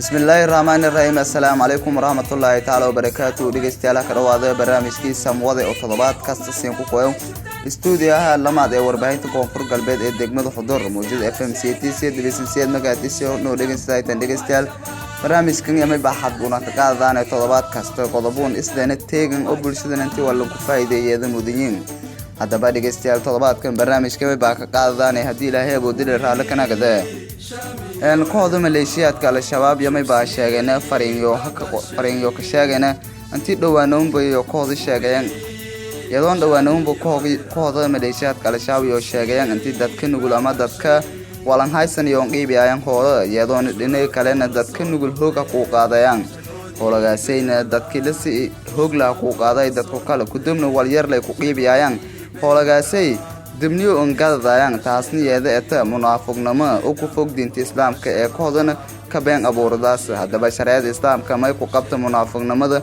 Bismillahirrahmanirrahim. Assalamu alaikum warahmatullahi ta'ala wabarakatuh. Dhegeystayaal ka dhawaada barnaamijkiisa Samwada oo toddobaad kasta siin ku qoyo studio-ha lamaad ee warbaahinta Koonfur Galbeed ee degmada Xudur mawjad FM CT7 magaciisa noo dhegeystayaal barnaamijkan yamay baaxad una ka qaadana toddobaad kasta qodoboon isdana teegan oo bulshada intii wala ku faa'iideeyay mudiyin haddaba dhegeystayaal toddobaadkan barnaamijka baa ka qaadana hadii Ilaahay uu dilay raali kana gada kooxda maleeshiyaadka al-shabaab yamay baa sheegeen fariinyo ka sheegeen intii dhawaanoonba iyo kooxda sheegeen iyadoon dhawaanoonba kooxda maleeshiyaadka al-shabaab iyo sheegeen intii dadka nugul ama dadka walan haysan iyo qiibiyaan hoola iyadoon dhinay kalena dadka nugul hooga ku qaadayaan hoolagaasayna dadkii la si hoog la ku qaaday dadku kala ku dumna wal yar lay ku qiibiyaan hoolagaasay dibniyo ongadayaan taasniyada ee munaafiqnimo oo ku fog diinta islaamka ee kooxdana ka been abuuradaas haddaba shariicada islaamka may ku qabto munaafiqnimada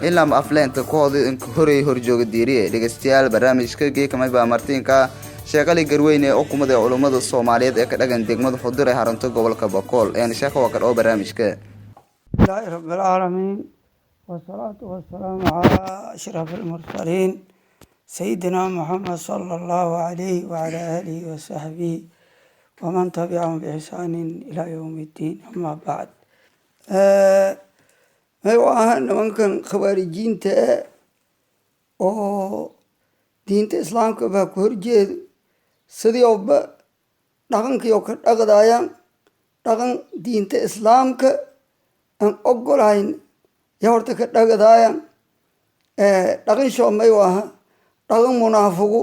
ilaa afleenta kooxda in horay horjooga diiriye dhegeystayaal barnaamijka geekama baa martiinka sheekali garweyne oo kumada culimada Soomaaliyeed ee ka dhagan degmada Xudur ee harunta gobolka Bakool ee sheekha waqar oo barnaamijka Ilaahi rabbil alamin wassalatu wassalamu ala ashrafil mursalin سيدنا محمد صلى الله عليه وعلى آله وصحبه ومن تبعهم بإحسان إلى يوم الدين أما بعد ما يوهن ممكن خوارجين أو دين الإسلام كبكور جد سديوب لكن كيوك أقدايا لكن دين الإسلام ك أن أقولين يورتك أقدايا لكن شو ما يوهن dhaqan munaafiqo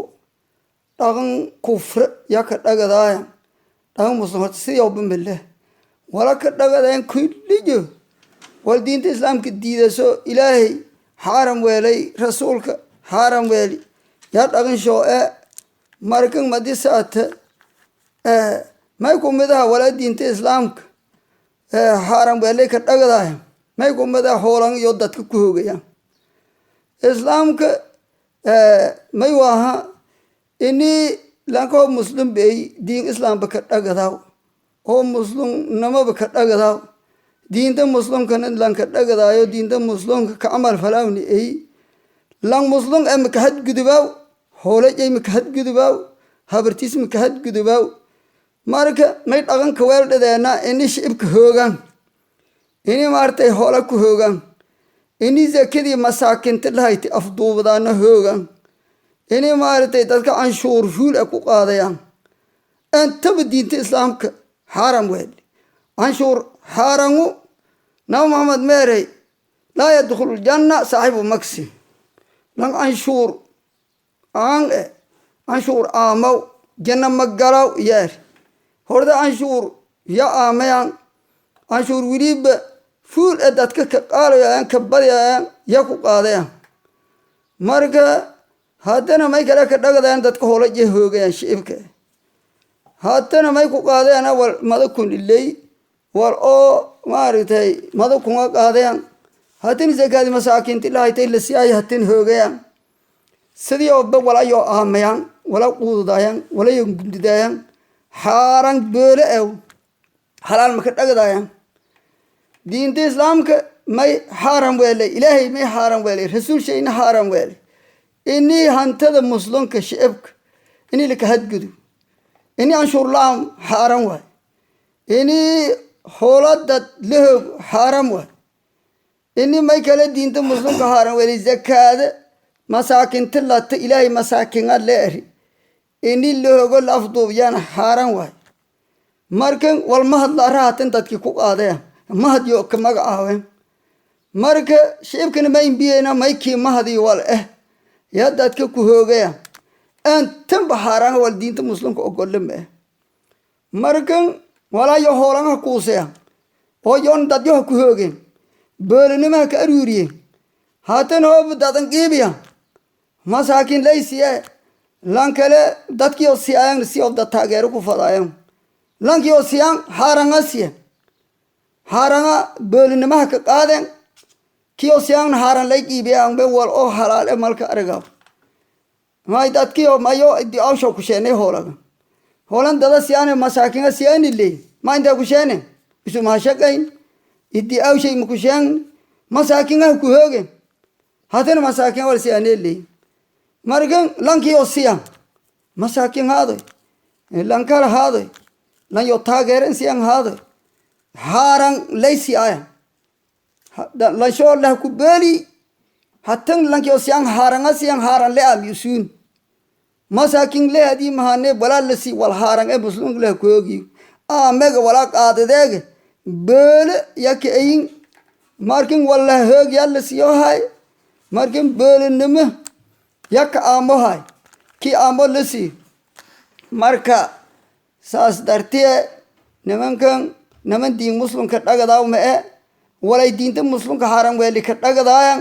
dhaqan kufr yaka dhagadaaya dhaqan muslimad sidoo bimille wala ka dhagadayn kulliyo wal diinta islaamka diidaso ilaahay haram weelay rasuulka haram weeli ya dhaqan shoo markan madisaata may kumidaha wala diinta islaamka haram weelay ka dhagadaaya may kumidaha hoolan iyo dadka ku hoogayaan islaamka may waha ini lanko muslim bay diin islam ba ka dhagadaw oo muslim nama ba ka dhagadaw diinta muslim kan lan ka dhagadayo diinta muslim ka amal falawni ay lang muslim am ka had gudubaw hoole ay ma ka had gudubaw habartis ma ka had gudubaw marka may dhagan ka weeldadeena ini shibka hoogan ini maartay hoola ku hoogan ini zakadii masaakinta lahayti afduubadaana hoogan ini maartay dadka anshuur fuul ku qaadayaan antaba diinta islaamka haram weel anshuur haramu nabi muhammad meeray la yadkhulul janna saahibu maksi lan anshuur anshuur amaw janna magalaw yaar horda anshuur ya amayan anshuur wiliba fuul dadka ka qaalayaan ka badayaan ya ku qaadayaan marka haddana may kala ka dhagadaan dadka hoolaje hoogayaan shibka haddana may ku qaadayaan wal madakun ilay wal oo maartay madakun qaadayaan haddana zakadi masaakiinta ilaahay la siiyay haddana hoogayaan sidii oo wala yo aamayaan wala quudayaan wala gundidayaan xaaran boole halal ma ka dhagadayaan diinta islaamka may haram weelay ilaahay may haram weelay rasuul shayna haram weelay inni hantada muslimka shibka inni laka hadgudu inni anshur laam haram wa inni hoolada leh haram wa inni may kala diinta muslimka haram weelay zakada masaakin tilata ilaahay masaakin alleeri inni logo lafdub yana haram wa markan wal mahad raatan dadki ku qaadaya mahad yo ka magacaawen marka shibkana ma inbiyena mayki mahadi wal ya dadka ku hoogaya antan baharan wal diinta muslimka ogolme markan wala yo hoolan ku usaya oo yon dad yo ku hoogeen boolinima ka aruriye haatan oo dadan qiibiya masaakin laysiya lan kale dadki oo siyaan si oo dad taageero ku fadayaan lan ki oo siyaan harangasiya haranga boolinima ka qaadeen kiyo siyaan haran lay qiibiyaan be wal oo halaal malka aragaw may dadki oo mayo di awsho ku sheenay hoolan dada siyaan masaakin siyaan ilay ma inta ku sheenay isu ma shaqayn iddi aw shay mukushan masaakin ah ku hoogen hatana masaakin wal siyaneli margan lanki osiyan masaakin haado lankala haado lan yo taageeren siyan haado haran laysi aya la shol la ku beli hatan lanki osiyan haran le am yusun masakin le hadi mahane balalasi wal haran e muslim le koogi mega wala qaadadege bele yak ayin markin wala hoog yalla siyo hay markin bele nima yak amo hay ki amo lasi marka saas dartiye naman diin muslim ka dhagadaw ma walay diinta muslim ka haran weli ka dhagadayan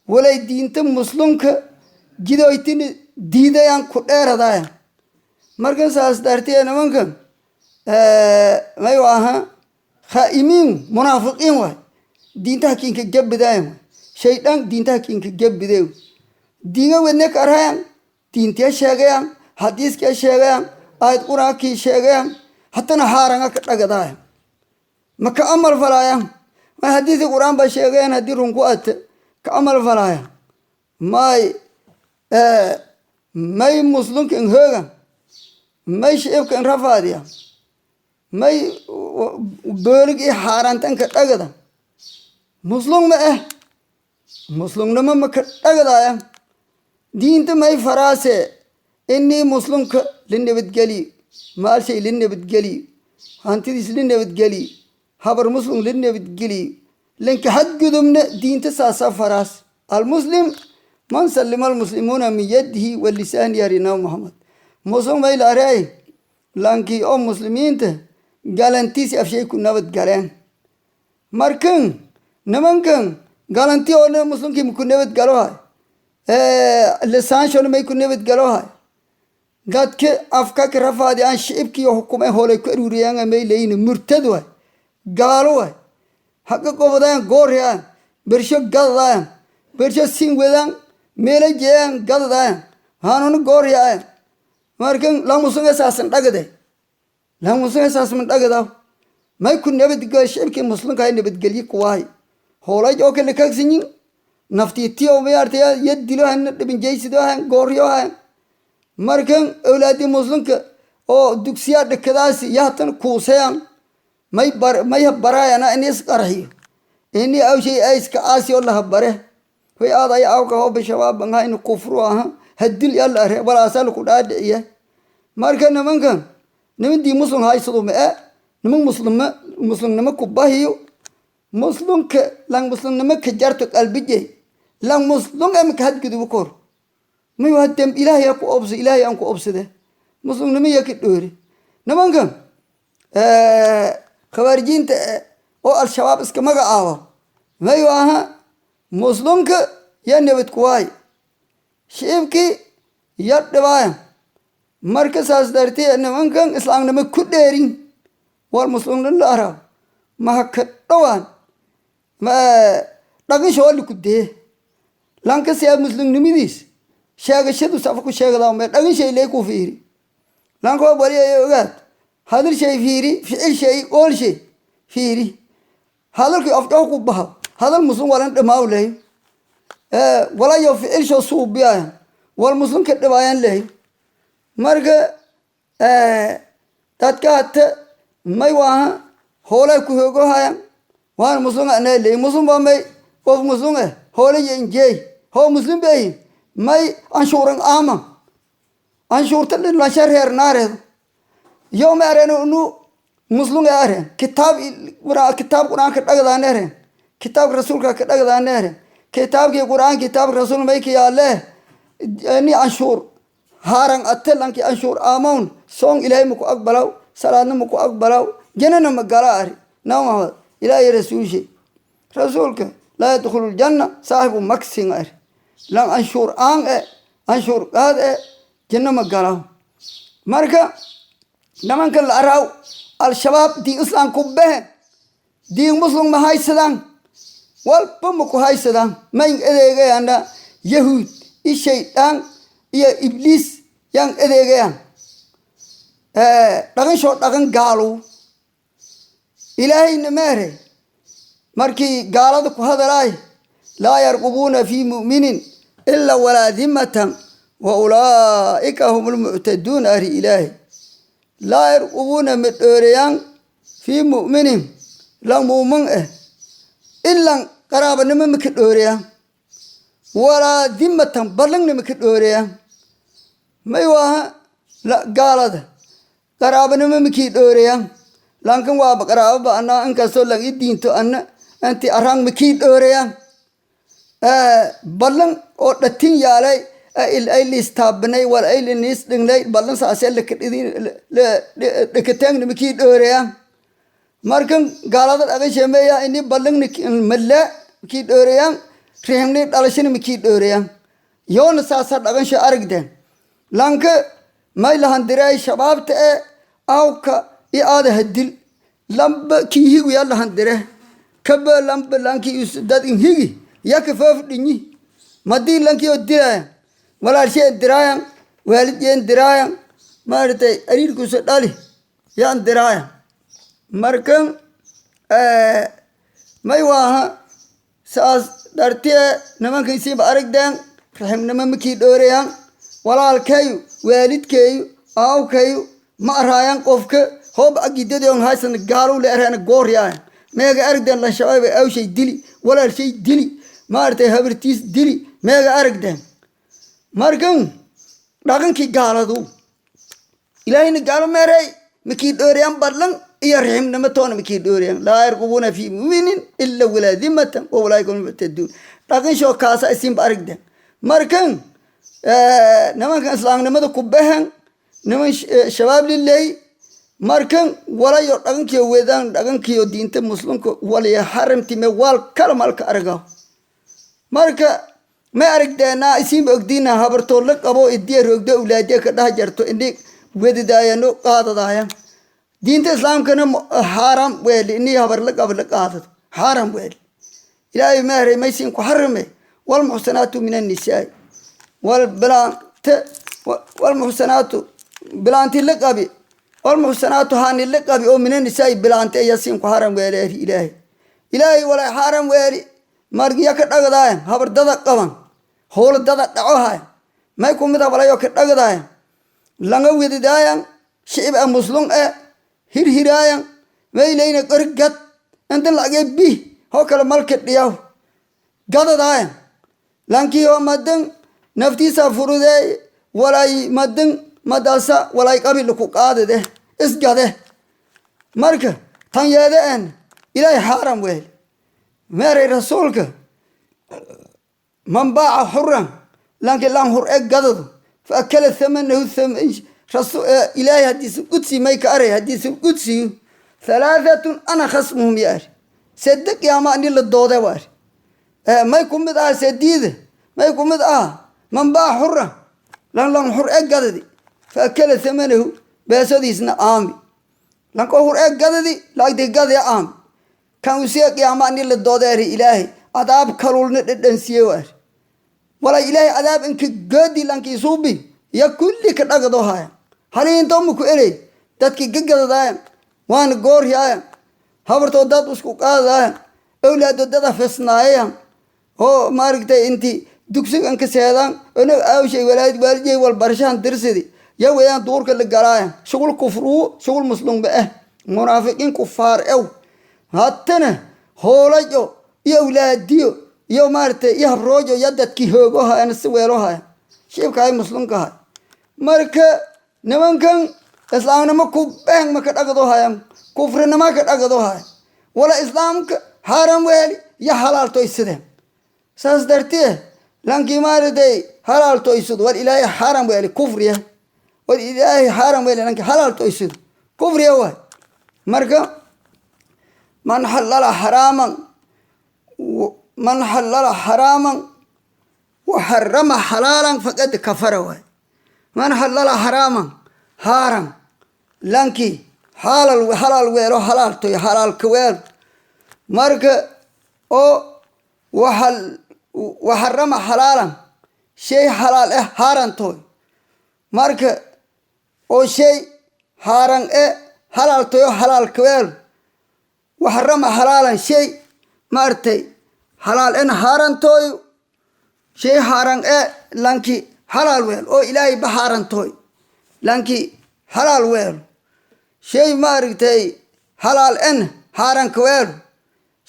walay diinta muslim ka jidoytin diidayan ku dheeradayan markan saas dartiye namankan may aha khaimin munafiqin way diinta hakinka gabbidayan shaydan diinta hakinka gabbidew diinga wedne karayan diinta sheegayan hadiiska sheegayan ayat quraanki sheegayan hatana haaranga ka dhagadayan maka amal falayan ma hadiisi quraan ba sheegayan hadii runku at ka amal falayan may muslimkin hoogan may sheebkan rafaadiya may boolig i haarantan ka dhagada muslim ma muslimnima ma ka dhagadaya diinta may faraase inii muslimka linabadgeli maalshay linabadgeli hantidiis linabadgeli habar muslim linabadgeli linka hadgudubna diinta saasa faraas almuslim man sallima almuslimuna min yadihi walisani yarina muhammad muslim may laarey lanki o muslimiinta galantiisi afshay ku nabad galeen markan nimankan galanti oo muslimkii ku nabad galo hay lisaanshoona may ku nabad galo hay dadka afka ka rafaadi aan shicibkii hukumay hoolay ku ururiyaan may leeyin murtad way gaalo way haqa qobadaan gooriyaan bersho gadaan bersho sin wedan meela jeeyaan gadaan haanuna gooriyaan markan la muslim asaasan dhagade la muslim asaasan dhagada may ku nabad gal shicibkii muslimka ay nabad galiye ku waay hoolay oo kale ka sinyin naftiiti oo meertay yadilo han dhibin jeeysido han gooriyo han markan awlaadi muslimka oo dugsiya dhakadaasi yaatan kuusayaan may barayana inis qarxiyo ini aw shay ayska aasi oo la bare way aaday aw ka hoob shabaab banga in kufru aha hadil yalla are wala asal ku dhaadhiya markan nimankan di muslim haysado ma niman muslimnima ku bahiyo muslimka lang muslimnima ka jarto qalbije lang muslim am ka hadgudu kor may wadam ilaahay ku obsi ilaahay aan ku obsade muslimnima yak dhoori nimankan khawarijinta oo al-shabaab iska magacaabo may aha muslimka ya nabad ku waay shibki ya dhawaaya marka saas dartee nimankan islaamnima ku dheerin wal muslimin la ara ma ka dhawaan ma dhaqan shooli ku dee lanka siya muslimnimadiis sheegashadu safa ku sheegada ma dhaqan shay leey ku fiiri lanka bari ay ogaad hadal shay fiiri ficil shay qool shay fiiri hadalku afdhaw ku baha hadal muslim walan dhamaaw leey wala yo ficil soo suubiya wal muslim ka dhawaayan leey marka dadka hata may waa hoolay ku hoogo hayan waan muslim ana leey muslim ba may qof muslim hoolay injey ho muslim bay may anshuran ama anshurta la sharher naare yom areno nu muslim are kitab quran ka dhagdaan are kitab rasuulka ka dhagdaan are kitabki quran kitab rasuul may kiyaale ani anshur haran atelanki anshur amaun song ilaahay muku aqbalaw salaadna muku aqbalaw janana magala ari naama ilaahay rasuulka la yadkhulul janna saahibu maksin ari lan anshur anshur qaad janna magala marka namanka la araw al-shabaab di islam ku beh di muslim ma haysadan wal bamu ku haysadan may edeegayana yahud ishaydan iyo iblis yang edeegayan dhaqan gaalo ilaahay namare markii gaalada ku hadalay laa yarqubuuna fii mu'minin ilaa walaa dimmatan wa ulaa'ika hum lmuctaduun ari ilaahi laa yarqubuuna ma dhoorayaan fii mu'minin la muumin ah ilan qaraabanimo maka dhoorayaan walaa dimmatan ballanna maka dhoorayaan may waaha gaalada qaraabanimo makii dhoorayaan lankan waaba qaraababa anaa inkastoo lang i diinto anna anti arang makii dhoorayaan ballan oo dhatin yaalay ay liistaabanay wal ay liniis dhingnay ballan saasee dhakataangna makii dhoorayaan markan gaalada dhagan sheemeeya ini ballan malla makii dhoorayaan rihimni dhalashana makii dhoorayaan yoona saasa dhagan she aragdeen lanka may lahandiray shabaabta ee awka i aada hadil lamba kii higu yaa lahandire kaba lamba lankii dad in higi yaka foof dhinyi madii lankii oo diraayan walaalsheen diraayan waalideen diraayan maaragtay ariirkuusa dhali yaan diraayan markan may waaha saas dhartee nimankiisiiba aragdeen raximnimo makii dhoorayaan walaalkayu waalidkayu aawkayu ma araayan qofka hoob agidadon haysan gaalow le erana gooryaaya meega aragdeen lan shabaab awshay dili walaalshay dili maaragtay habartiis dili meega aragdeen markan dhaqankii gaaladu ilaahayna gaalo meeray makii dhoorayaan ballan iyo raximnimo toona makii dhoorayaan laa yarqubuuna fii mu'minin ila walaa dimmatan wa ulaa'ika hum lmuctaduun dhaqan shoo kaasa isinba aragdeen markan nimankan islaamnimada ku bahan niman shabaab lileey markan walayo dhaqankiyo weedaan dhaqankiyo diinta muslimka walaya haramtime waal kala malka aragaw marka ma aragdeenaa isiinba ogdiina habartoo la qabo idiya roogda awlaadiya ka dhaha jarto indhi wedadaayano qaadadaaya diinta islaamkana xaaram weeli inii habar la qabo la qaadado xaaram weeli ilaahay maaray maysiin ku harame walmuxsanaatu min annisaai والمحسنات بلانتي لقبي والمحسنات هاني لقبي او من النساء بلانتي ياسين حرام ويلي إلهي ولا حرام ويلي مرقيا كدغداين هبر ددا قبان هول ددا دعوها ما يكون مدا ولا يو كدغداين لanga wididaayan shicib muslim hirhiraayan weyleyna qorgad inta lagay bi ho kala malka dhiyaw gadadaayan lankii oo madan naftiisa furuday walay madan madasa walay qabil ku qaadade isgade marka tan yeedeen ilaahay xaram weel meeray rasuulka man baa'a hurran lanki lan hur gadado fa akala thamanahu رسول إلهي حديث القدسي ما يكاره حديث القدسي ثلاثة أنا خصمهم يا صدق يا ما أني للضوضة وار ما يكون مدعى سديدة ما يكون مدعى من باع حرة لان حر أجددي فأكل ثمنه بسدي سنا آمي لان حر أجددي لا يدقد يا آم كان يسيق يا ما أني للضوضة إلهي عذاب كرول ندنسيه وار ولا إلهي عذاب إنك جدي لانك يصوبي يا كل كذا هاي هني أنتم كأري تدك جعل ذا وان غور يا هبرت ودات وسكو كذا أولاد ودات فسنايا هو مارك تي أنتي دكسك أنك سيدان أنا أو شيء ولاد والجي والبرشان درسدي يا ويان دور كل جرايا شغل كفرو شغل مسلم بقى منافقين كفار أو هاتنا هولا جو يا أولاد ديو يا مارت يا بروجو يدت كي هوجها أنا سويروها شيء كاي مسلم كاي marka nimankan islaamnimo ku been ma ka dhagado hayam kufrina ma ka dhagado hay wala islaamka haram weeli ya halal toysade saas dartee lanki maariday halal toysud wal ilaahi haram weeli kufriya wal ilaahi haram weeli lanki halal toysud kufriya way marka man halala haraman wa harrama halalan faqad kafara way من حلال حراما حرام لانكي حلال ويرو حلال توي حلال كوير مرك او وحرم حلالا شيء حلال حرام توي مرك او شيء حرام حلال توي حلال كوير وحرم حلالا شيء maartay halaal en haarantooy shay haaran lanki halaal weel oo ilaahay ba haarantooy lanki halaal weel shay maartay halaal en haaranka weel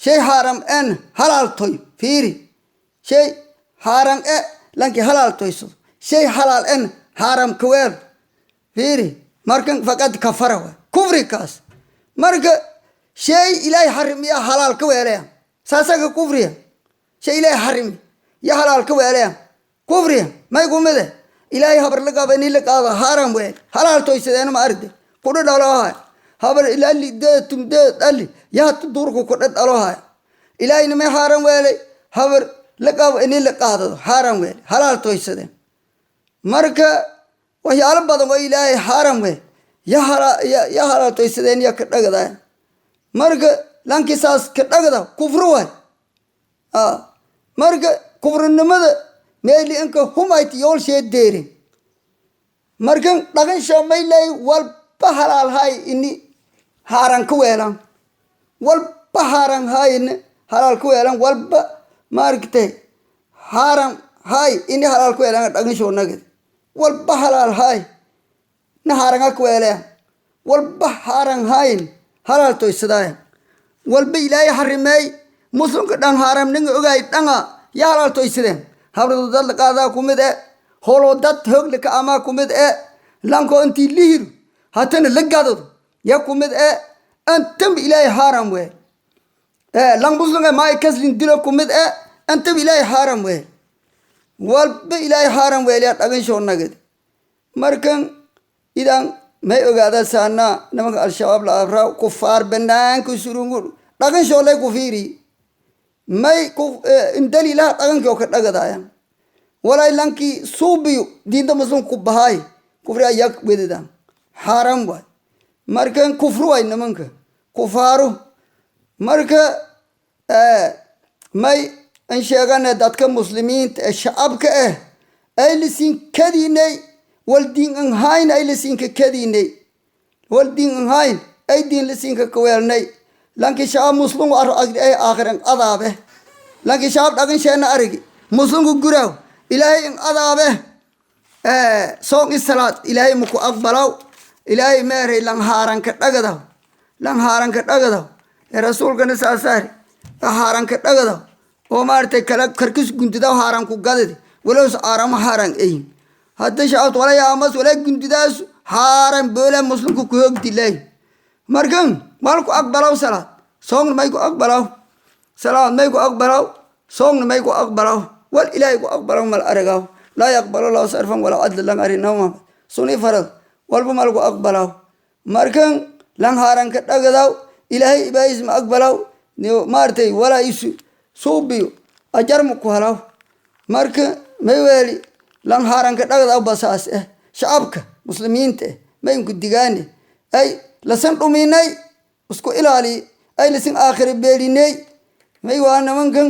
shay haaram en halaal toy fiiri shay haaran lanki halaal toyso shay halaal en haaram ka weel fiiri markan faqad kafara wa kufri kaas marka shay ilaahay harimiya halaal ka weelaya saasaga kufriya shay ilaahay harimi ya halaal ka weelaya kufriya may gumade ilaahay habar la qabani la qaado haaram weel halaal toysadeen ma arde ku dhalaha habar ilaahi deetum deed ali ya durku ku dhalaha ilaahay ma haaram weelay habar la qabani la qaado haaram weel halaal toysadeen marka waxyaalo badan oo ilaahay haaram weel ya halaal toysadeen ya ka dhagada marka lanki saas ka dhagada kufru way marka kufrinimada meeli inka humayt yool shay deerin markan dhagan shamaylay walba halaal hay ini haaran ka weelan walba haaran hay ini halaal ka weelan walba maarkatay haaran hay ini halaal ka weelan dhagan shoonagad walba halaal hay na haaran ka weelan walba haaran hay halaal toysaday walba ilaahay harimay muslimka dhan haaram ning ogaay dhanga ya halaal toysadeen habradu dad la qaada kumid holo dad hog la ka ama kumid lanko inti lihir hatana la gado ya kumid antam ilaahay haaram we lang muslimka ma kaslin dilo kumid antam ilaahay haaram we walba ilaahay haaram we ya dhagan shoonagad markan idan may ogaada saana nimanka al-shabaab la afra kufaar banaanka surungu dhagan shoolay ku fiiri may in dalila dhagan ka dhagadaayaan walay lanki suubiyo diinta muslim ku bahay kufri ayak wedada haram way markan kufru way nimanka kufaaru marka may an sheegana dadka muslimiinta shacabka ay lisin kadinay والدين ان هاين اي لسين كديني والدين ان هاين اي دين لسين كويلني لانك شعب مسلم اي اخر عذابه لانك شعب دغن شينا ارغي مسلم غراو الهي ان عذابه صوم الصلاه الهي مكو اقبلوا الهي ميري لان هاران كدغدو لان هاران كدغدو رسول كن ساسار هاران كدغدو او مارتي كلا كركس غنتدا هاران كو غدد ولوس ارام هاران اي هذا شعب ولا يا أمس ولا كنت داس حارم بولا مسلم كوك دلائي مركن مالكو أقبلوا صلاة صوم ما يكو أقبلوا صلاة ما يكو أقبلوا صوم ما يكو أقبلوا والإله يكو أقبلوا مال أرجعوا لا يقبل الله صرفا ولا عدل لنا أريناهم سوني فرض والبو مالكو أقبلوا مركن لان هارن كتاغداو إلهي إبايز ما أقبلوا نيو مارتي ولا يسو صوبيو أجر مكوهلاو مركن ما يوالي لان هارن كدغدا بساس شعبك مسلمين ما يمكن دغاني اي لسن دوميناي اسكو الالي اي لسن اخر بيريني ما يوانا منكن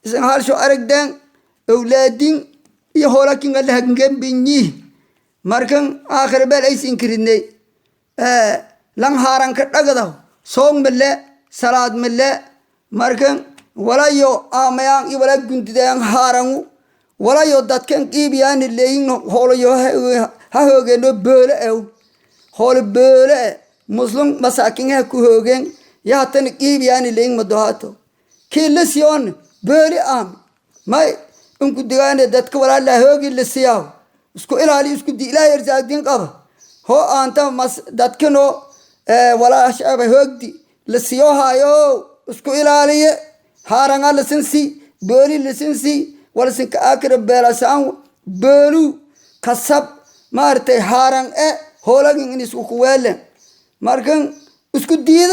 اسن هال شو ارغدان اولادين يهولكين الله هنجم بيني مركن اخر بيل اي سنكريني لان هارن كدغدا صوم مله صلاه مله مركن ولا يو اميان يولا غنديان هارنو ولا يودات كان قيبيان اللي هول يو هاهوغن بوله او هول بوله مسلم مساكين هكوهوغن ياتن قيبيان اللي مدوهاتو كيلسيون بوله ام ما انكو دغان دتك ولا لا هوغي لسياو اسكو الالي اسكو دي لا يرزاق دين قبا هو انت مس دتكنو ولا شعب هوغدي لسيو هايو اسكو الالي هارنغا لسنسي بولي لسنسي ولا سنك آخر بلاسان بلو كسب مارتي هارن هولاغين إني سوق ويلن ماركن اسكو ديد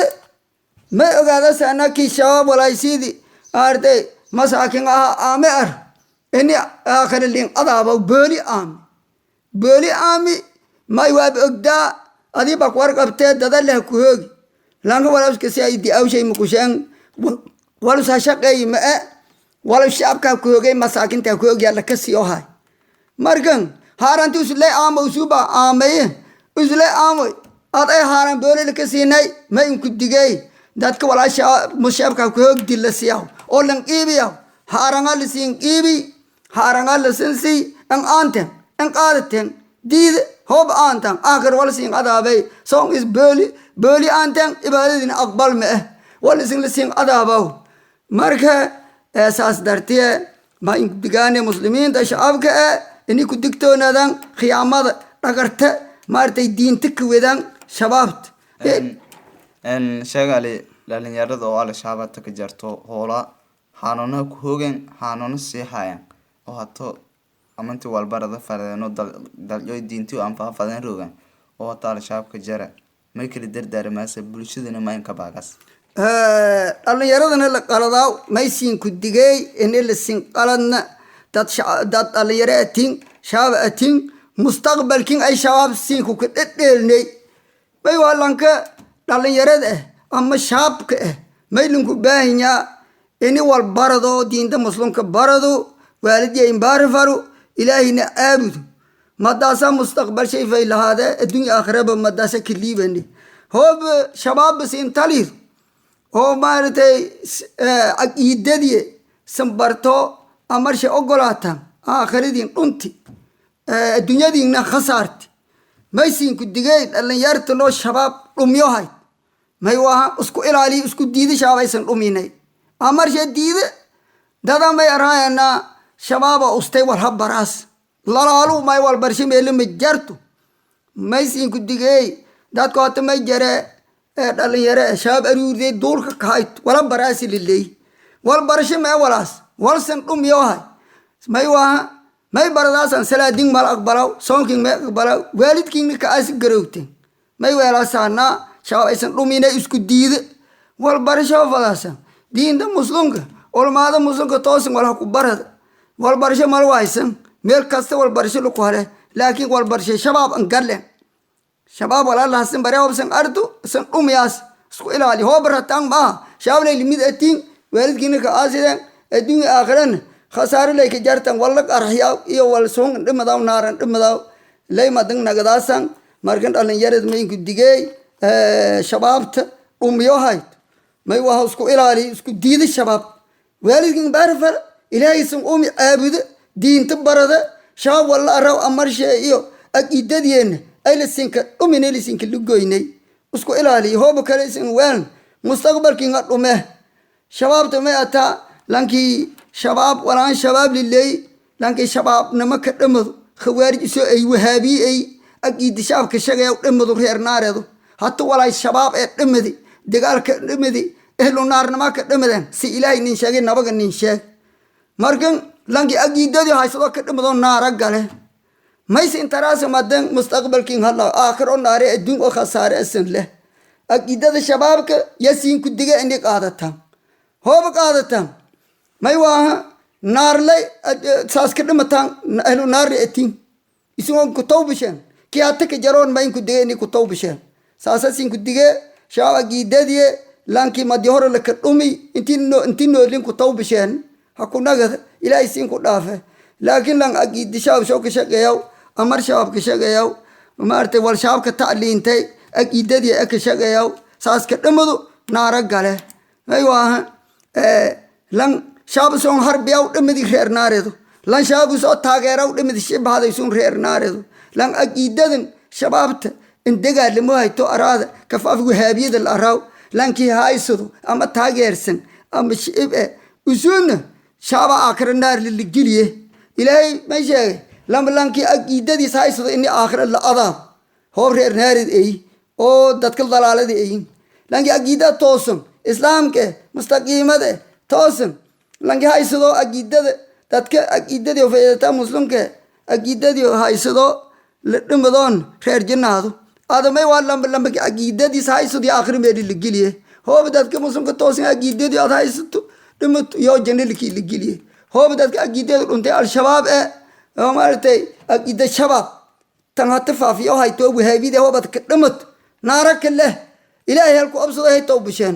ما أقعد سأنا كي شباب ولا يسيدي مارتي مساكين آمر إني آخر اللين أضابو بولي آمي ما يواب أقدا أدي بقوار قبتة دادله كوهوغ لانك ولا سكسي أيدي أو شيء مكوشان ولا ساشقي ما ولا الشعب كوهوغي مساكين تكوهوغ يلا كسيو هاي مركن هاران تسلي آم وسوبا آمي وسلي آم أتى هاران بولي لكسيناي ما يمكن تجي dadka walaasha mushabka ku hog dilasiyaw oo lan qiibiyaw haaranga lisin qiibi haaranga lisinsi an aanten an qaadaten diid hob aantan aakhir walsin adaabay song is boli aanten ibaadadin aqbal ma walisin lisin adaabaw marka asaas dartiye ma digane muslimiinta shacabka ini ku digtoonadan khiyaamada dhagarta maartay diinta ka wedan shabaabta sheegali dhalinyarada oo al-shabaabta ka jarto hoola xanuuna ku hoogan xanuuna sii hayan oo hato amanti walbarada fareeno dalyo diintii aan faafadeen rogan oo hato al-shabaabka jara may kala dardaarmaasa bulshadana ma in ka baagas dhalinyaradana la qaladaw may siin ku digay in la siin qaladna dad dhalinyaro atin shabaab atin mustaqbalkin ay shabaab siin ku ka dhedheelnay may walanka dhalinyarada ama shaabka may linku baahinya ini wal barado diinta muslimka barado waalidii baarifaru ilaahina aabudu madaasa mustaqbal shay fay lahada adduunyo aakhiraba madaasa kaliibani hoob shabaab siin talid oo maartay aqeedadii sambarto amarsha ogolaatan aakhiradin dhunti adduunyadiina khasaarti may siin ku digay dhalinyarta loo shabaab dhumyohay may waa isku ilaali isku diidi shaabaysan dhuminay amarsha diide dada may araayana shabaaba ustay war habaraas lalaalu may wal barshi meel ma jarto may siin ku digay dadku hata may jare dhalinyaro shabaab aruurday duulka kahayt wala baraasi lilay wal barshi may walaas walsan dhumyohay may waa may baradaasan salaadin mal aqbalaw soonkin may aqbalaw waalidkiina ka as garowteen may weelaasana shabaab aysan dhuminay isku diide wal barasho fadaasan diinta muslimka ulmaada muslimka toosin wala ku barada wal barasho mal waysan meel kasta wal barasho lu hore laakiin wal barasho shabaab an galle shabaab wala la hasan bare obsan ardu san dhumiyas isku ilaali hobratan ma shabaab limid atin waalidkiina ka asideen adduunyo aakhiran khasaare lay ka jartan wala qarxiya iyo wal soon dhimadaw naaran dhimadaw lay madan nagadaasan markan dhalinyarada may ku digay shabaabta dhumyohay may waa isku ilaali isku diida shabaab waalidkin baarfal ilaahay san aabuda diinta barada shabaab wala araw amarshe iyo aqeedadiyeen ay la sinka dhuminay la sinka lugoynay isku ilaali hoob kale sin waan mustaqbalkin dhume shabaabta may ata lanki shabaab walaan shabaab lilay lanki shabaab nama ka dhamado khawaarij soo ay wahaabi ay aqeed shaabka shaqay dhamado reer naareedo hatta walaa shabaab ee dhamadi dagaalka dhamadi ehlu naarnama ka dhamadan si ilaahay nin sheegay nabaga nin sheeg markan lanki aqeedadii haysado ka dhamado naara gale may sin taraasa madan mustaqbalkin halla aakhiro naare adduun oo khasaare asan leh aqeedada shabaabka yasiin ku diga inay qaadatan hoob qaadatan may waa naarlay saas ka dhamatan ahlu naari atin isuun ku tawbishan kiyaata ka jaroon may ku diga inay ku tawbishan saasasin ku dige shabaab aqeedadii lanki madi hore la ka dhumi intino linku tawbishan hakunaga ilaahay siin ku dhaafe laakiin lan aqeedi shabaab soo ka shaqeeyo amar shabaab ka shaqeeyo maartay wal shabaab ka tacliintay aqeedadii ka shaqeeyo saas ka dhamado naara gale ay waa lan shabaab soo harbiyaw dhamadi reer naareedo lan shabaab soo taageeraw dhamadi shibaaday soo reer naareedo lan aqeedadan shabaabta in dagaalamo hayto araada kafaaf wahaabiyada la araw lanki haysado ama taageersan ama shibe usuna shaba aakhir naar liligiliye ilaahay ma sheegay lam lanki aqeedadii haysado in aakhir la adaab hoob reer naarid ay oo dadka dalaalada ay lanki aqeeda toosan islaamka mustaqiimada toosan lanki haysado aqeedada dadka aqeedadii faydata muslimka aqeedadii haysado la dhimadoon reer jannaado adamay waa lamba aqeedadii haysado aakhir meel ligiliye hoob dadka muslimka toosan aqeedadii aad haysato dhimat yo jannadii ligiliye hoob dadka aqeedada dhuntay al-shabaab oo maartay aqeeda shabaab tan hata faafiyo hayto wahaabida hoob ka dhimat naara kale ilaahay halku absado hay tawbishan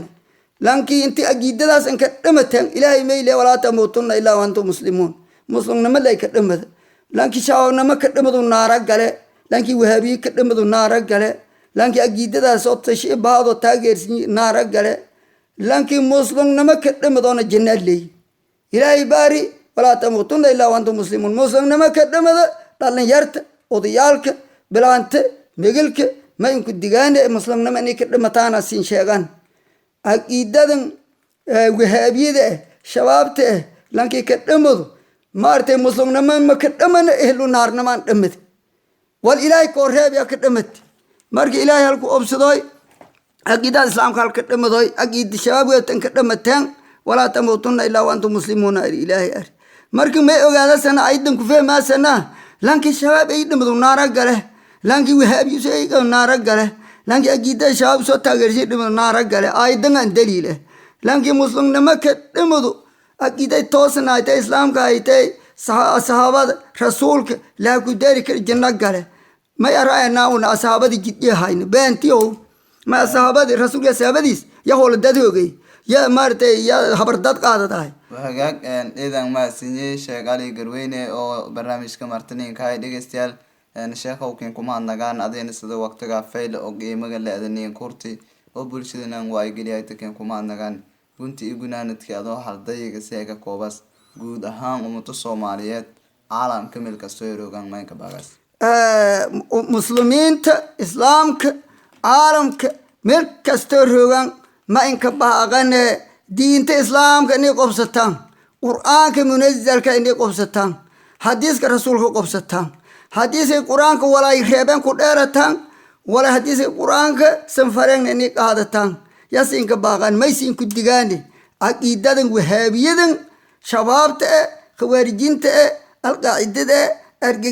lanki inti aqeedadaas in ka dhimatan ilaahay meyle wala tamutunna illa wa antum muslimun muslimnima lay ka dhimada lanki shabaabnima ka dhimadu naara gale lanki wahaabi ka dhimadu naara gale lanki aqeedadaas oo tashibaado taageersin naara gale لانكي مسلم نما كدم دونا جنة لي إلهي باري ولا تموتن إلا وأنتم مسلمون مسلم نما كدم دالن يرت وديالك بلانت مجلك ما يمكن دجانة مسلم نما نكدم تانا سين شيغان أكيدن وهابيده شبابته لانكي كدمو مارتي مسلم نما ما كدمن إهلو نار نما دمت والإلهي كورهاب يا كدمت مرك إلهي هلكو أبصدوي أكيد الإسلام خالق كدمتوي أكيد الشباب يتن كدمتين ولا تموتن إلا وأنتم مسلمون إلهي مرك ما يوجد سنة أيضا كفيه ما سنة لانكي الشباب أيضا بدو نارا قاله لانكي وهاب يسوي نارا قاله لانكي أكيد الشباب صوتا غيرشي بدو نارا قاله أيضا عن دليله لانكي مسلم نما كدمتو أكيد توسنا أيضا إسلام كايته صحابة رسولك لا كدارك الجنة قاله ما يرى أن أصحابه جديه هاين بنتيو ما أصحابه رسول الله سبديس يا هول دادوغي يا مارتي يا خبردات قاعدة هاي وهاك إذا ما سنجي شغالي قرويني أو برنامج كمارتنين كاي ديجستيال نشاخ وكين كمان نجان أدين سد وقتها فيل أو جيم قال أدنين كورتي أو بولشدنا وايجري أيتكين كمان نجان كنت يقولنا نتكلم حال ضيق سياق كوبس جود أهم ومتصوماليات عالم كمل كسيرو كان ما يكبرس مسلمين إسلامك عالمك ملك كسترهان ما إنك باغن دين إسلام كني قبستان قرآن كمنزل كني قبستان حديث كرسول قبستان حديث القرآن ولا يخيبان كدارتان ولا حديث القرآن سنفرين كني قادتان يسين كباغن ما يسين كدغاني عقيدة وهابية شباب خوارجين القاعدة أرجع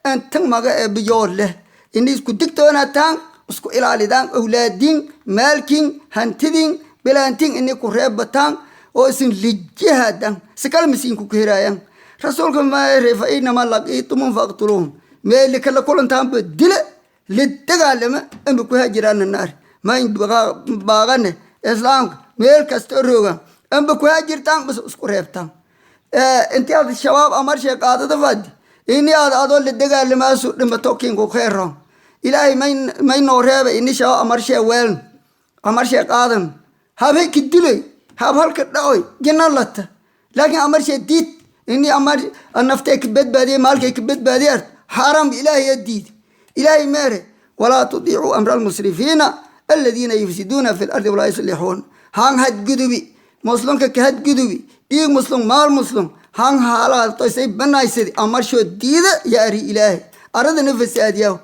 أنتم ما بيجوله إني كدكتور أتان اسكو إلى عليدان أولادين مالكين هنتدين بلانتين إني كريب بتان أو إسن لجهادان سكال مسين كوكيرايان رسولكم ما رفعين ما لقيتم فاقتلوهم ما اللي كلا كلن تام بدل للتقالما أم بكوها جيران النار ما إن باغن إسلام ميل كستروغا أم بكوها جيرتان بس اسكو ريبتان انت هذا الشباب أمر شيء قاعدة تفاد إني هذا أدول للتقالما سوء لما توكين كوكيرهم إلهي ما ينورها إني شاء أمر شيء وين أمر شيء قادم هذا كدلي هذا هالكداوي جنّا لته لكن أمر شيء ديت إني أمر النفتك بيت بدي مالك بيت بدي حرام إلهي يديد إلهي ماره ولا تطيعوا أمر المسرفين الذين يفسدون في الأرض ولا يصلحون هان هاد جدوبي مسلم كهاد جدوبي دي مسلم مال مسلم هان حالات تسيب بنايسد أمر شو ديد يا إلهي أرد نفس أديو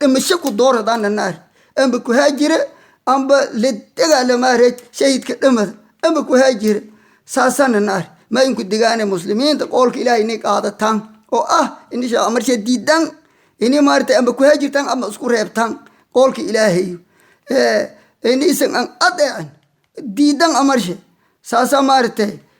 مشكو دور دان النار أم بكهاجر أم بلدقة لما رج شهيد كلمة أم بكهاجر ساسان النار ما يمكن دقانة مسلمين تقول إلهي إنك هذا تان أو إن شاء أمر شديد دان إني مارت أم بكهاجر تان أم أذكر هب تان قول إلهي إني سن أن أدعن ديدان أمر شيء ساسا مارت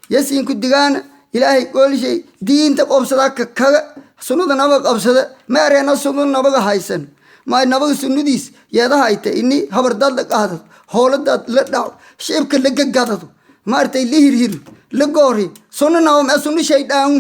يسين كدقانة إلهي قول شيء دين تقوم صدق كذا سنود نبغى أبصد ما رأينا سنود نبغى هايسن ما نبغى سنوديس يدا هايته إني خبردار لك هذا هولد لداو شيء كل لك قاعدته ما أرتي ليه لقوري سنود نبغى ما سنود شيء دان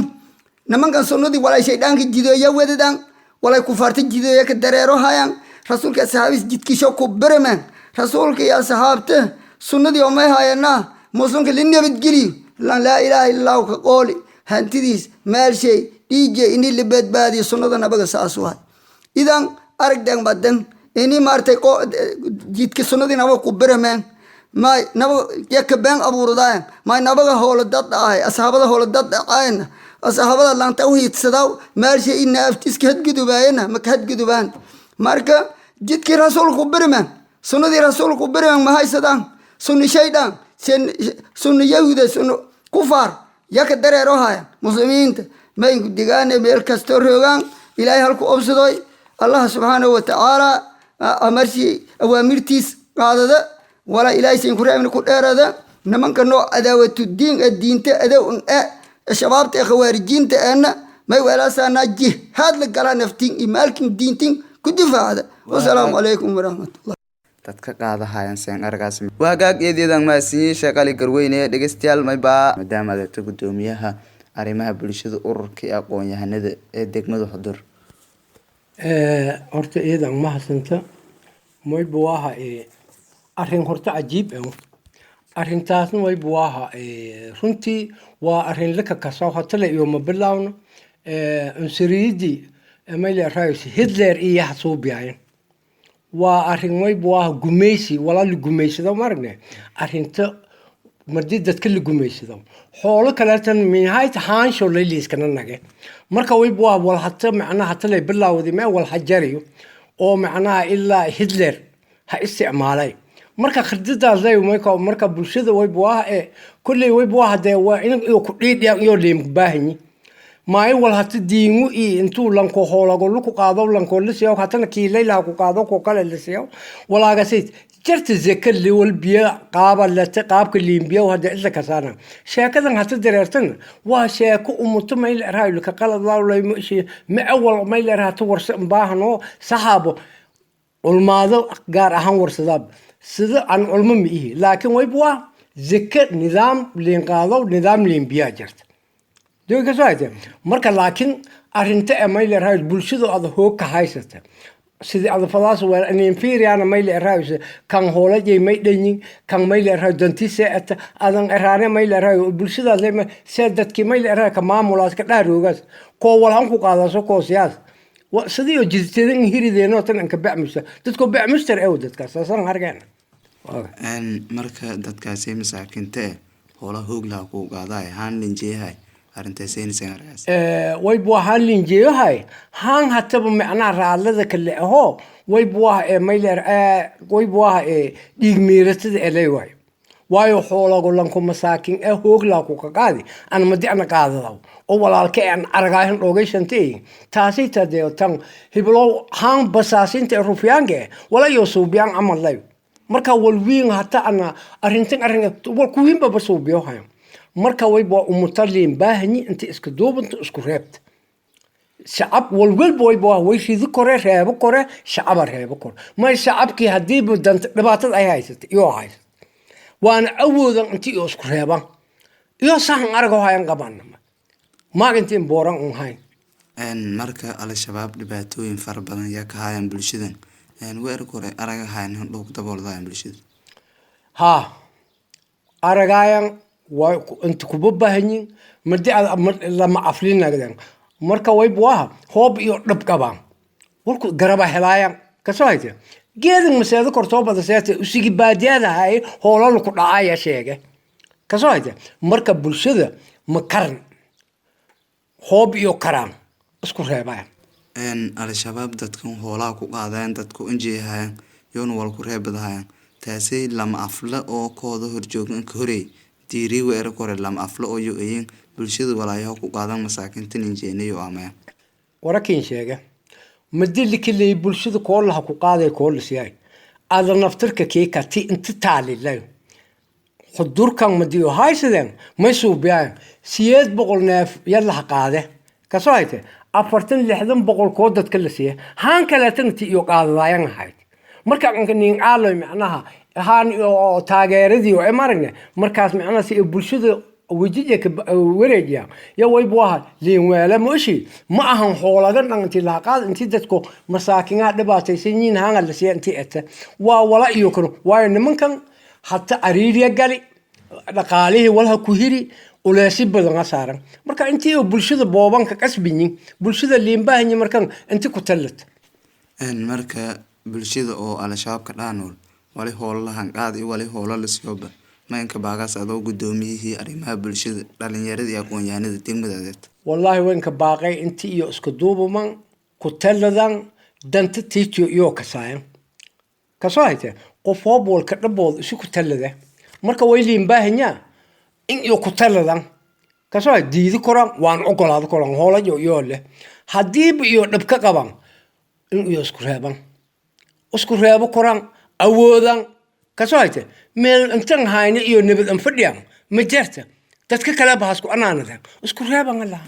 نمان كان سنودي ولا شيء دان كجدو يا ود دان ولا كفارت جدو يا كدريرو هايان رسول كسحابيس جد كيشو كبرمن رسول كيا صحابته سنودي يوم هاينا مسلم كلني بتجري لا إله إلا الله كقولي هنتديس مال شيء إيجي إني اللي بادي سنة نبغى ساسوها إذا أرجع بعدين إني مارتي كو جيت كسنة نبغى كبره من ما نبغى يكبين أبو رداء ما نبغى هولدات آه أصحابه هولدات آين أصحابه لان توهيد صداو مال شيء إن أفتيس كهد جدوبانا ما كهد جدوبان ماركا جيت كرسول كبره من سنة رسول كبره من ما هاي صدام سنة شيطان سنة يهودا سنة كفار يكدر روحه مسلمين ما يقول دجانة بالكستور هجان إلهي هلكو أبصدوي الله سبحانه وتعالى أمرشي أوامرتيس هذا ولا إلهي سينكره من كل هذا نمان كنوع أدوات الدين تأدون الشباب تخوارجين تأنا ما ولا سنا جهاد لقلا نفتين إمالكين دين تين كدفع هذا والسلام عليكم ورحمة الله dadka qaada hayaan seen argaas waagaag eedeedan ma sii shaqali garweyne dhageystayaal mayba maadaama aad gudoomiyaha arimaha bulshada ururka aqoon-yahanada ee degmada Xudur horta eedan ma hasanta mooy buwaha arin horta cajiib ah arrintaasna way buaha runtii waa arrin laka kasoo hatale iyo ma bilawno unsuriyadii mayla raayis Hitler iyo xasuubiyayn waa arrin way buaha gumaysi walaal gumaysado marne arrinta mardi dadka la gumaysado xoolo kale tan minhayt haansho leeliskana nage marka way buaha wal hatta macnaha tale bilawdi ma wal hajariyo oo macnaha ilaa Hitler ha isticmaalay marka khidadaas ay marka bulshada way buaha kulli way buaha de waa in ku dhiidhiyo iyo leem baahni maay wal hatta diingu intuu lanko hoolago luku qaado lanko lisiyo hatana kiilayla ku qaado ko kale lisiyo walaaga sid jirta zakal li wal biya qaaba la taqaabka liimbiyo hada illa kasana sheekadan hatta dareertan waa sheeko umuto mayl raayul ka qalad laa mushi ma awal mayl raatu warsa baahno saxaabo ulmaado gaar ahaan warsadab sida aan ulmo mihi laakiin way buwa zakka nidaam liin qaado nidaam liimbiya jirta دوك سايته مركا لكن أرنت مايل الرئيس بلشدو هذا هو كهايسته سيد هذا فلاس وأن ينفير أنا مايل الرئيس كان هولا جي مايلني كان مايل الرئيس دنتيسة أذن إرانة مايل الرئيس بلشدو زي ما سيدت كي مايل الرئيس كمان ملاص كلا روجس كوال هم كقاضي سو كوسياس وسديو جزتين هيري دينو تن كبع مستر تدكو بع مستر أودت كاساسا هرجعنا أن مركا دتكاسي مساكنته هولا هوجلا كوقاضي هان لنجي هاي arrintaaseen saarayas way buu halin jeeyahay haan hataba macna raalada kale aho way buu mayler way buu dhiig miiratada elay waayo xoolago lanku masaakin hoog la ku qaadi aan madi ana qaadado oo walaalkay aan aragaahin ogeysantay taasi tadee tan hiblo haan basaasinta rufiyaange wala yo suubiyaan amalay marka walwiin hata ana arrintan wal kuwinba basuubiyo hayo marka way boo umutaliin baahni inta iska duubanta isku reebta shacab walwalba way boo way shidi kore reebo kore shacab reebo kore ma shacabki hadii budant dhibaatada ay haysatay iyo hays waan awoodan intii isku reeban iyo sahan argo hayan qabanna ma intiin booran hayn marka al-shabaab dhibaatooyin far badan ya ka hayan bulshadan weer kore araga hayan dhowg daboolada bulshada ha aragayan وأنت كوببهني مدي لما أفلينا كذا مركا ويبوها هوب يرب كبان ولكو قربا حلايا كسويته جيدن مسيادة كرتوبة دسياتي وسيجي باديانا هاي هولا لكو دعايا شيء كسويته مركا بلشدة مكرن هوب يكران اسكو ريبايا على شباب دتكون هولا كو قادين دتكو انجي هاي يون والكو ريبد هاي تاسي لما أفلا أو كودا هرجوغن كوري تيري وير كور لام أفلا أو يوين bulshada walaayaha ku qaadan masaakintan injineeyo ama warakin sheega madil kale bulshada koolaha ku qaaday koolisay aad naftirka keeka ti inta taalilay xudurkan madiyo haysadeen ma suubiyaan 800 neef yalla qaade ka sooyte 40-60 kood dadka la siiyay haan kale tanti iyo qaadayaan ahayd marka aan aalay macnaha haan oo taageeradii oo marne markaas macnaha si bulshada وجدك ورجيا يا ويبوها لين ولا ماشي معهم حولنا أنت لاقاد أنت تدكو مساكين دباتي سنين هان اللي سي أنت أنت ولا يكرو وين ممكن حتى أريد يقالي لقاليه ولا كهيري ولا سيب بدنا صارن مركا أنت بولشة بابان كسبيني بولشة اللي ينبهني مركا أنت كتلت إن مركا بولشة أو على شاب كلانول ولا هو الله هنقاد ولا هو الله لسيوبه ما إنك باقاس أدو قدوميه أريمها بلشد لأن يرد يكون يعني ذي تيمدادت والله وينك باقي أنت إيو اسكدوبو من كتلدان دانت تيتيو إيو كساين كسايته قفوبو الكربو إسو كتلده مركا ويلي مباهنيا إن إيو كتلدان كسايت ديدي كوران وان أقول هذا كوران هولا جو يولي حديب إيو نبكا قبان إن إيو اسكرهابو كوران أودان كسايته ميل انتن هايني إيو نبت انفرديان مجرته تدك كلابها اسكو أنانا ذا اسكو ريابان الله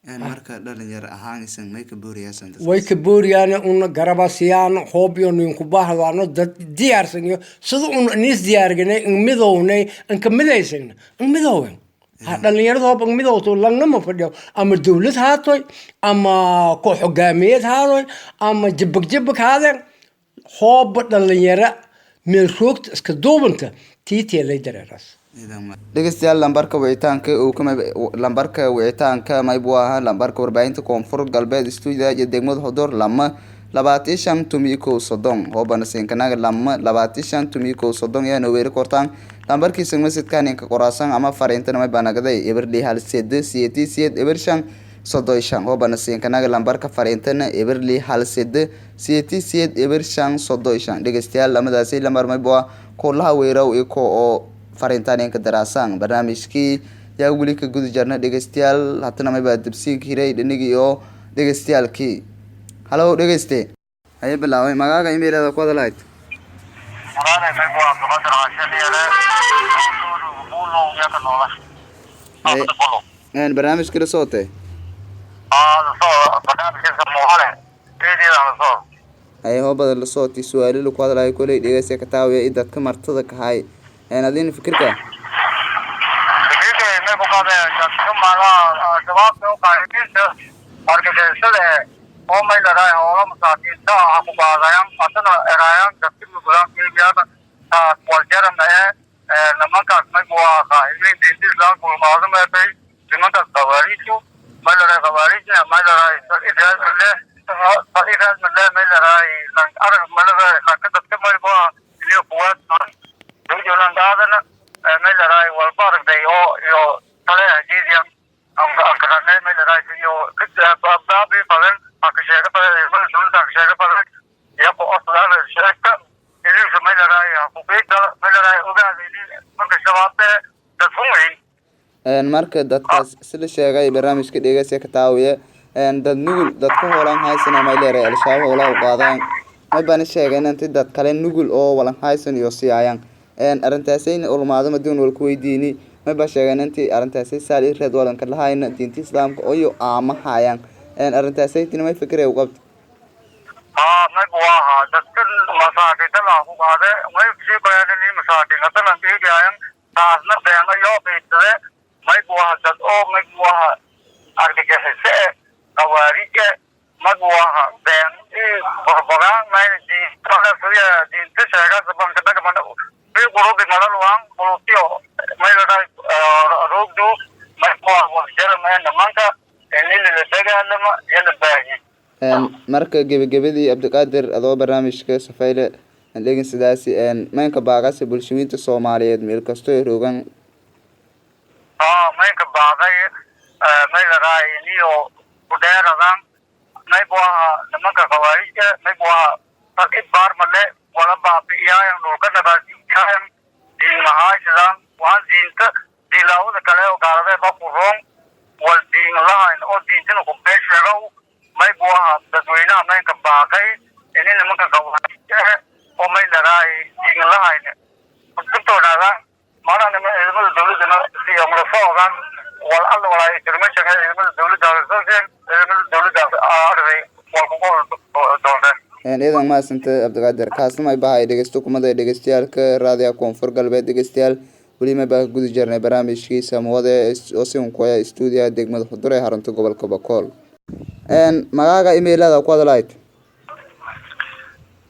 marka dhalinyar ahaan isan may ka booriyaan way ka booriyaan una garabasiyaan hoobiyo ninku baahdaano dad diyaarsan iyo sida un nis diyaarganay midownay an ka midaysan midowgan dhalinyarada hoob midowto langama fadhiyo ama dawlad haatoy ama koox hogaamiyeed haatoy ama jabag haadeen hoob dhalinyara meel roogta iska duubanta tiiti lay dareeras dhegeystayaal lambarka wicitaanka maybu ahaa lambarka warbaahinta koonfur galbeed stuudiga iyo degmada Xudur lama 25 hoobana siinkanaga lama 25 yaa weeri kortaan lambarkiisa masidkan inka qoraasan ama fariintana may banagaday eberli hal sed siyeed ebershan sodoyshan hoobana siinkanaga lambarka fariintana eberli hal sed siyeed ebershan sodoyshan dhegeystayaal lamadaasi lambar maybu kulaha weeraw iko oo fariintan inka daraasan barnaamijkii yaa weli ka gudu jarna dhegeystayaal hatana mayba dibsiinka hiray dhinigi oo dhegeystayaalkii halo dhegeyste ay bilaaway magaaga emailada ku hadalayd Marada maybu Abdulqaadir Caashiyele buulo ya ka noola barnaamijka la sootay barnaamijka moohale teedii soo ay hoobada la sootay su'aalo ku hadalay kulay dhegeysta ka taawiya dadka martada ka hay adin fikirka maybu qaade dadka mala jawaabta u qaadaysa argagixisada oo may leedahay howlo masaakiinta ah ku qaadayan asana erayaan dadka mudan keeyada waljaran nimankaas maybu qaadayeen intii islaan ku maadamay nimankaas qawaarijo may leedahay qawaarijo may leedahay faiidaad may leedahay arag may leedahay dadka maybu iyo kuwaad dawladan qaadana may leedahay walba aragday oo iyo tale hadiidiyan ankaranay may leedahay iyo baabi badan akasheega badan dawladda akasheega badan iyagoo asalaada sheegta idinka may leedahay xuquuqda may leedahay ogaadaynin marka shabaabte dadfumay marka dadkaas sida sheegay barnaamijka dhegeysta ka taawiya dad nugul dadka hoolan haysan may leedahay al-shabaab hoola u qaadaan may baan sheegay intii dad kale nugul oo walan haysan iyo siiyaan arintaasayna ulmaado madin wal ku weydiini ma ba sheegan intii arintaasay saali reed walan ka lahayna diinta islaamka oo aama hayaan arintaasay tina may fikray u qabto nagwaha dadka masaakiinta la ku qaade way si bayanini masaakiinta la diigayan taasna beena yoo beetade magwaha dad oo magwaha argagixise qawaarije magwaha been barbagaan may diinta sheegaa banka dhagmana gurubi malaluan bulutio may leedahay roogdu magwaha waljarama nimanka inila la dagaalama yala baahi marka gebagabadii Abdiqaadir adoo barnaamijka safayle dhegin sidaasi maynka baaqas bulshooyinta Soomaaliyeed meel kasto ay roogan maynka baaqay may leedahay niyo ku dheeradan maybuaha nimanka qawaarija maybuaha tarkib baarmale wala baabi'iyaayan dhulka nabaadiyaayan diinmahaashidan waan diinta diilaawada kale oo gaaladee baku roon wal diin lahayn oo diintina ku beesheegow maybuaha dadweynaha maynka baaqay ini nimanka qawaarija oo may leedahay diin lahayn kutubtoodaada maanaa ciidamada dawladana siyamla soogan wal alla walaa jirmashaga ciidamada dawladda ciidamada dawladda arday wal ku doonteen idan ma santa Abdiqaadir kaasna may bahay dhegeysto kumada dhegeystayaalka raadiyo koonfur galbeed dhegeystayaal wali ma baa gudu jarnay barnaamijkiisa samawada oo si ku ah stuudiga degmada Xudur ee xarunta gobolka Bakool magaaga emailada ku hadalayd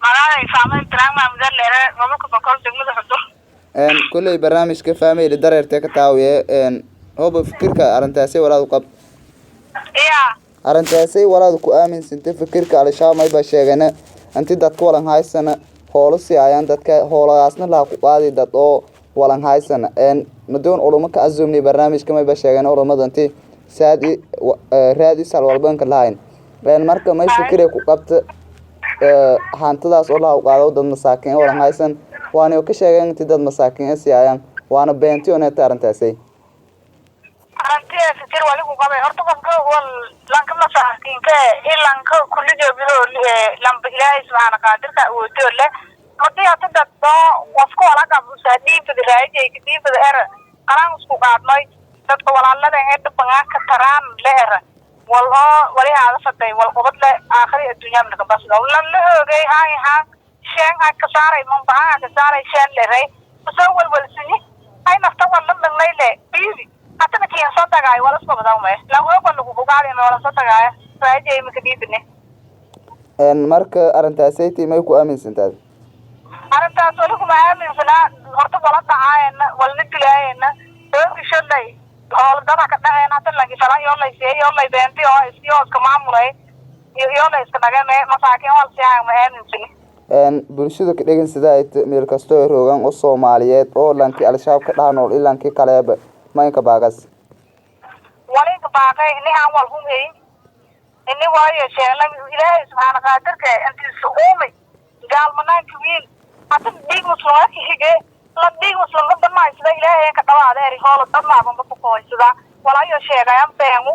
magaaga faaman drama madalere gobolka Bakool degmada Xudur kulay barnaamijka family dareerta ka taawiye hooba fikirka arintaasay walaad qab arintaasay walaad ku aaminsantaa fikirka al-shabaab may ba sheegana intii dadka walan haysana hoolo si ayaan dadka hooladaasna la ku qaadi dad oo walan haysana madoon ulama ka azumni barnaamijka may ba sheegana ulamadantii saadi raadi sal walbanka lahayn marka may fikirka ku qabta hantidaas oo la qaado dad masaakiin walan haysan waana ka sheegay intii dad masaakiin si ayaan waana beenti oo neeta arintaasay aragtida fikir wali ku qabay horta qofka wal lanka masaakiinka ilanka kulliga bilo lamba ilaahay subhanahu qaadirka oo toole hadii aad dadba qofka wala ka busaadiinta raayay kadiibada qaran isku qaadmay dadka walaalada ee dhabanka ka taraan leer wali hada fatay wal qobad la aakhiri adduunyada ka basdo la oogay ha shan ka saaray man baa ka saaray shan leeray soo wal sini ay nafta wala leeyle bibi atana kiin soo tagay wala soo badawmay la oo lagu bugaali wala soo tagay raajay ma kadibne marka arintaasay timay ku aaminsantaad arrintaas wali kuma aaminsanaa horta wala dhacaayana walna dilaayana oogishalay howldada ka dhaceen hata lagisala yoolay beenti oo iska maamulay yoolay iska dhagame masaakiin wal siyaa ma aaminsani bulshada ka dhegan sida ay meel kasto ay roogan oo Soomaaliyeed oo lankii al-shabaab ka dhaanool ilankii kaleeba maynka baagas wali ka baaqay aan wal humay inni waayo sheelay ilaahay subhanahu wa ta'ala intii suumay gaalmanaanka wiil hata dhiig muslimaadka hige la dhiig muslimaadka dhammaysada ilaahay ka dhawaadeeri hoola dhammaaba ku qoysada walaayo sheegayaan beenu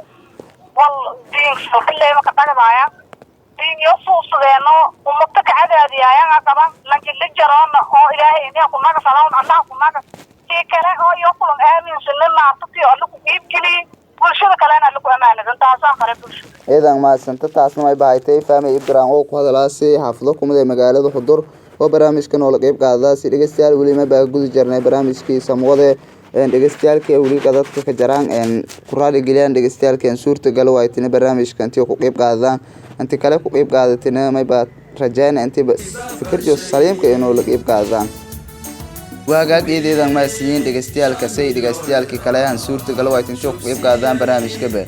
wal diin sulxilay ka dhagaaya diin yo suusadeeno ummadda ka cadaadiyayaan qaban laakiin la jarana oo ilaahay inuu ku naga salaam Allah ku naga kale oo yo kulan aaminsan naartay oo lagu iibgeli bulshada kalena lagu amaanay taasoo kale bulshada idan ma santa taasna may baaytay fahmay Ibrahim oo ku hadalaasay xaafado kumada magaalada Xudur oo barnaamijkan oo la qayb qaaday si dhageystayaal wali ma baa guud jarnay barnaamijkiisa samwade dhageystayaal wali dadka ka jaraan ku raali galiyaan dhageystayaal suurta gal waa intii barnaamijkan intii ku qayb qaadaan intii kale ku qayb qaadatina may baa rajayna intii fikirjo saliimka inuu la qayb qaadaan waagaagdeedan ma siin dhageystayaal say dhageystayaal kale aan suurta gal waa intii ku qayb qaadaan barnaamijka ba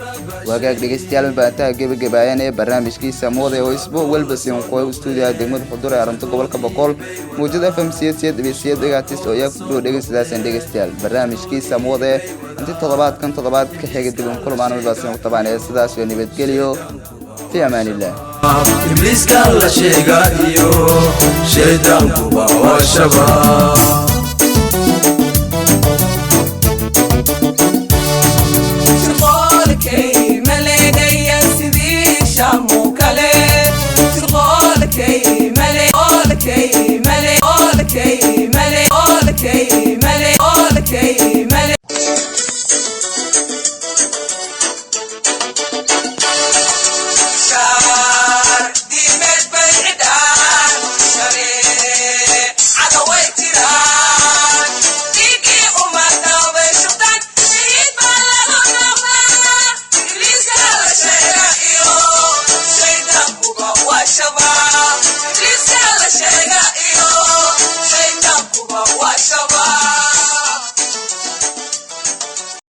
waagaag dhageystayaal baa taa gabagabaayeen barnaamijkiisa samwade oo isbuuc walba siin ku studio degmada Xudur ee arrinta gobolka Boqol muujada FM CC dhageystayaal oo yaa ku dhageysadaan dhageystayaal barnaamijkiisa samwade intii toddobaadkan ka xiga dib u kulmaan oo baasan u tabaanay sidaas oo nabadgeliyo في أمان الله إبليس قال شيء قاديو شيطان كوبا والشباب